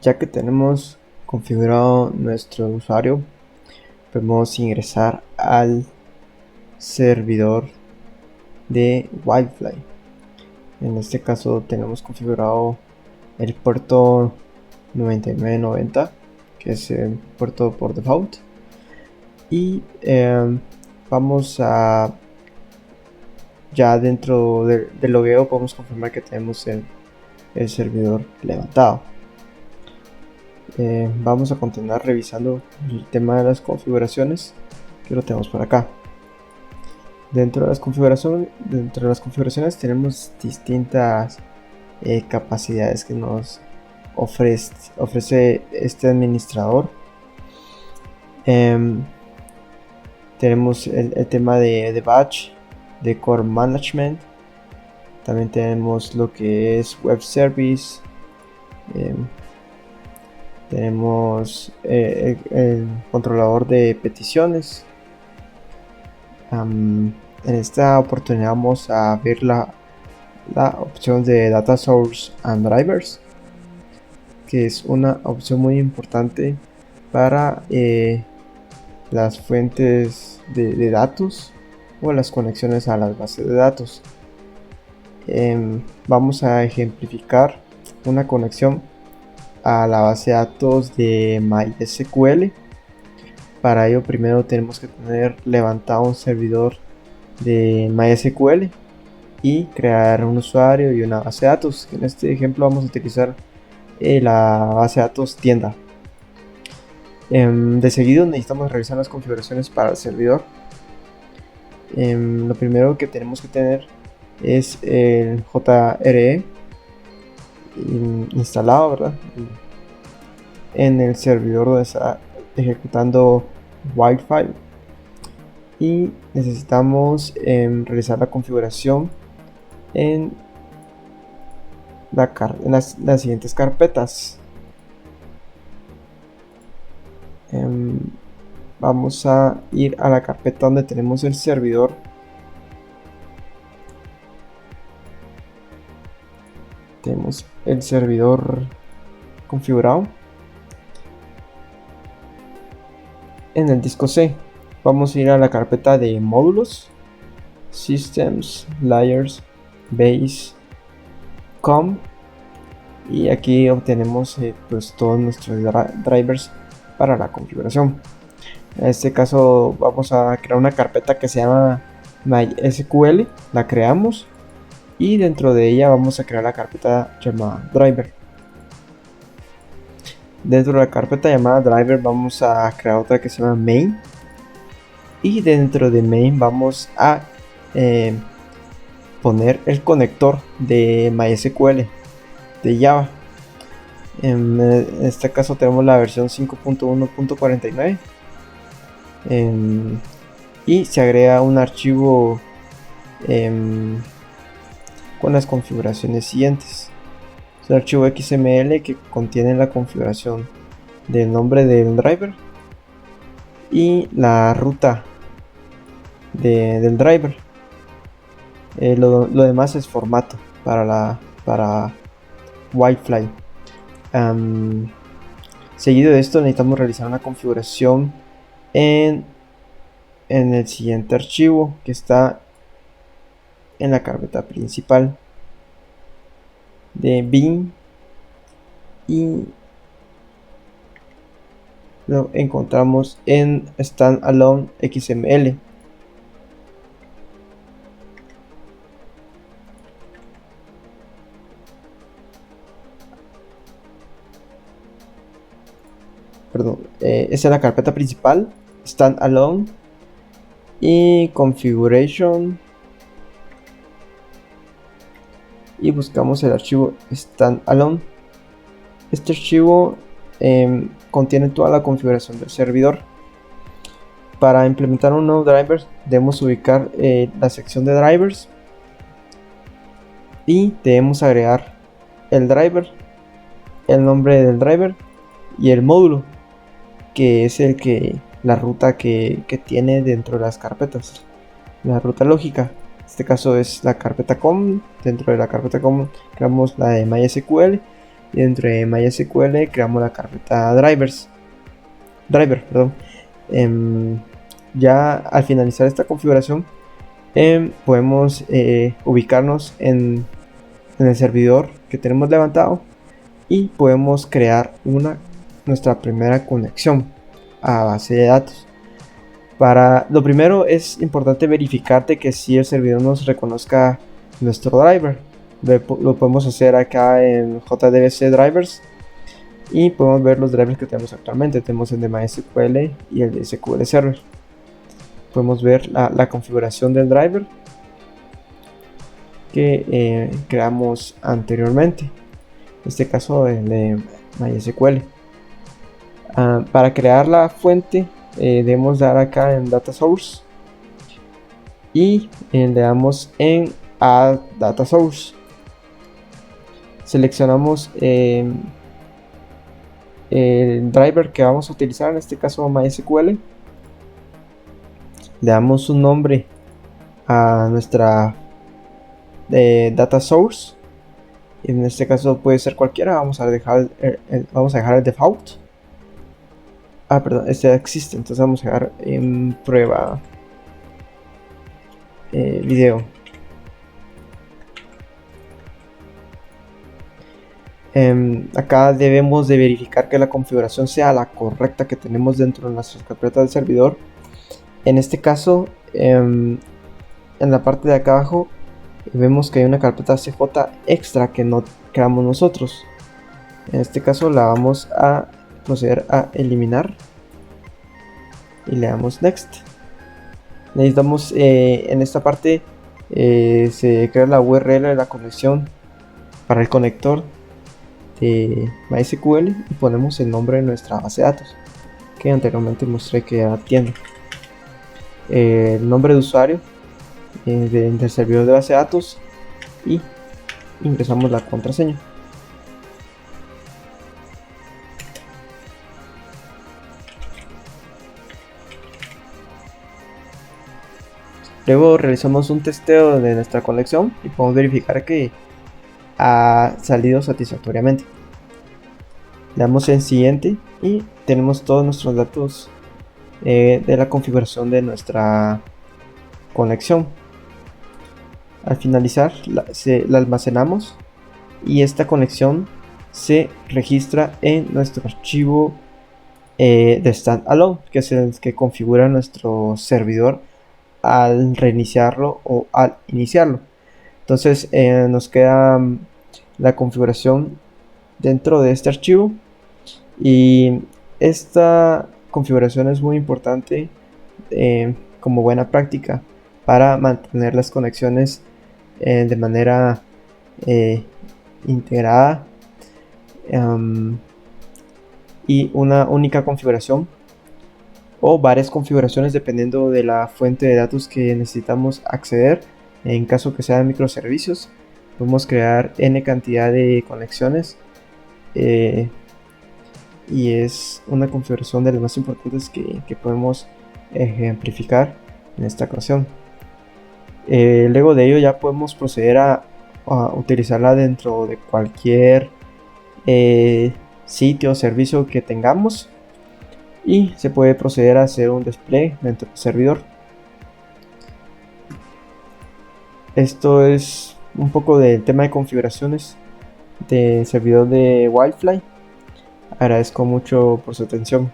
Ya que tenemos configurado nuestro usuario, podemos ingresar al servidor de Wi-Fi. En este caso tenemos configurado el puerto 9990, que es el puerto por default, y vamos a, ya dentro del logueo podemos confirmar que tenemos el servidor levantado. Vamos a continuar revisando el tema de las configuraciones, que lo tenemos por acá. Dentro de las configuraciones tenemos distintas capacidades que nos ofrece este administrador. Tenemos el tema de batch, de core management. También tenemos lo que es web service. Tenemos el controlador de peticiones. En esta oportunidad vamos a ver la opción de Data Source and Drivers, que es una opción muy importante para las fuentes de datos o las conexiones a las bases de datos. Vamos a ejemplificar una conexión a la base de datos de MySQL. Para ello primero tenemos que tener levantado un servidor de MySQL y crear un usuario y una base de datos. En este ejemplo vamos a utilizar la base de datos tienda. De seguido necesitamos revisar las configuraciones para el servidor. Lo primero que tenemos que tener es el JRE instalado, ¿verdad?, en el servidor donde está ejecutando Wi-Fi, y necesitamos realizar la configuración en las siguientes carpetas. Vamos a ir a la carpeta donde tenemos el servidor. Tenemos el servidor configurado. En el disco C vamos a ir a la carpeta de módulos, Systems, Layers, Base, Com, y aquí obtenemos pues todos nuestros drivers para la configuración. En este caso vamos a crear una carpeta que se llama MySQL, la creamos y dentro de ella vamos a crear la carpeta llamada driver. Dentro de la carpeta llamada driver vamos a crear otra que se llama main, y dentro de main vamos a poner el conector de MySQL de Java. En este caso tenemos la versión 5.1.49 y se agrega un archivo con las configuraciones siguientes. Es un archivo XML que contiene la configuración del nombre del driver y la ruta del driver. Lo demás es formato para Wi-Fi. Seguido de esto necesitamos realizar una configuración en el siguiente archivo que está en la carpeta principal de bin, y lo encontramos en standalone XML. Esa es la carpeta principal, standalone y configuration, y buscamos el archivo standalone. Este archivo contiene toda la configuración del servidor. Para implementar un nuevo driver debemos ubicar la sección de drivers y debemos agregar el driver, el nombre del driver y el módulo, que es la ruta que tiene dentro de las carpetas, la ruta lógica. En este caso es la carpeta com. Dentro de la carpeta com creamos la de MySQL y dentro de MySQL creamos la carpeta driver, perdón. Ya al finalizar esta configuración podemos ubicarnos en el servidor que tenemos levantado y podemos crear nuestra primera conexión a base de datos. Para lo primero es importante verificarte que si el servidor nos reconozca nuestro driver. Lo podemos hacer acá en JDBC Drivers y podemos ver los drivers que tenemos actualmente. Tenemos el de MySQL y el de SQL Server. Podemos ver la configuración del driver que creamos anteriormente, en este caso el de MySQL. Para crear la fuente debemos dar acá en Data Source y le damos en Add Data Source. Seleccionamos el driver que vamos a utilizar, en este caso MySQL. Le damos un nombre a nuestra Data Source. En este caso puede ser cualquiera. Vamos a dejar el default. Perdón, este existe, entonces vamos a dejar en prueba video. Acá debemos de verificar que la configuración sea la correcta que tenemos dentro de nuestras carpetas del servidor. En este caso, en la parte de acá abajo vemos que hay una carpeta CJ extra que no creamos nosotros. En este caso la vamos a proceder a eliminar y le damos next. Necesitamos en esta parte se crea la URL de la conexión para el conector de MySQL y ponemos el nombre de nuestra base de datos que anteriormente mostré que ya tiene. El nombre de usuario del servidor de base de datos y ingresamos la contraseña. Luego realizamos un testeo de nuestra conexión y podemos verificar que ha salido satisfactoriamente. Le damos en siguiente y tenemos todos nuestros datos de la configuración de nuestra conexión. Al finalizar la almacenamos y esta conexión se registra en nuestro archivo de standalone, que es el que configura nuestro servidor al reiniciarlo o al iniciarlo. Entonces nos queda la configuración dentro de este archivo, y esta configuración es muy importante como buena práctica para mantener las conexiones de manera integrada y una única configuración o varias configuraciones dependiendo de la fuente de datos que necesitamos acceder. En caso que sea de microservicios, podemos crear n cantidad de conexiones y es una configuración de las más importantes que podemos ejemplificar en esta ocasión. Luego de ello ya podemos proceder a utilizarla dentro de cualquier sitio o servicio que tengamos, y se puede proceder a hacer un display dentro del servidor. Esto es un poco del tema de configuraciones de servidor de Wildfly. Agradezco mucho por su atención.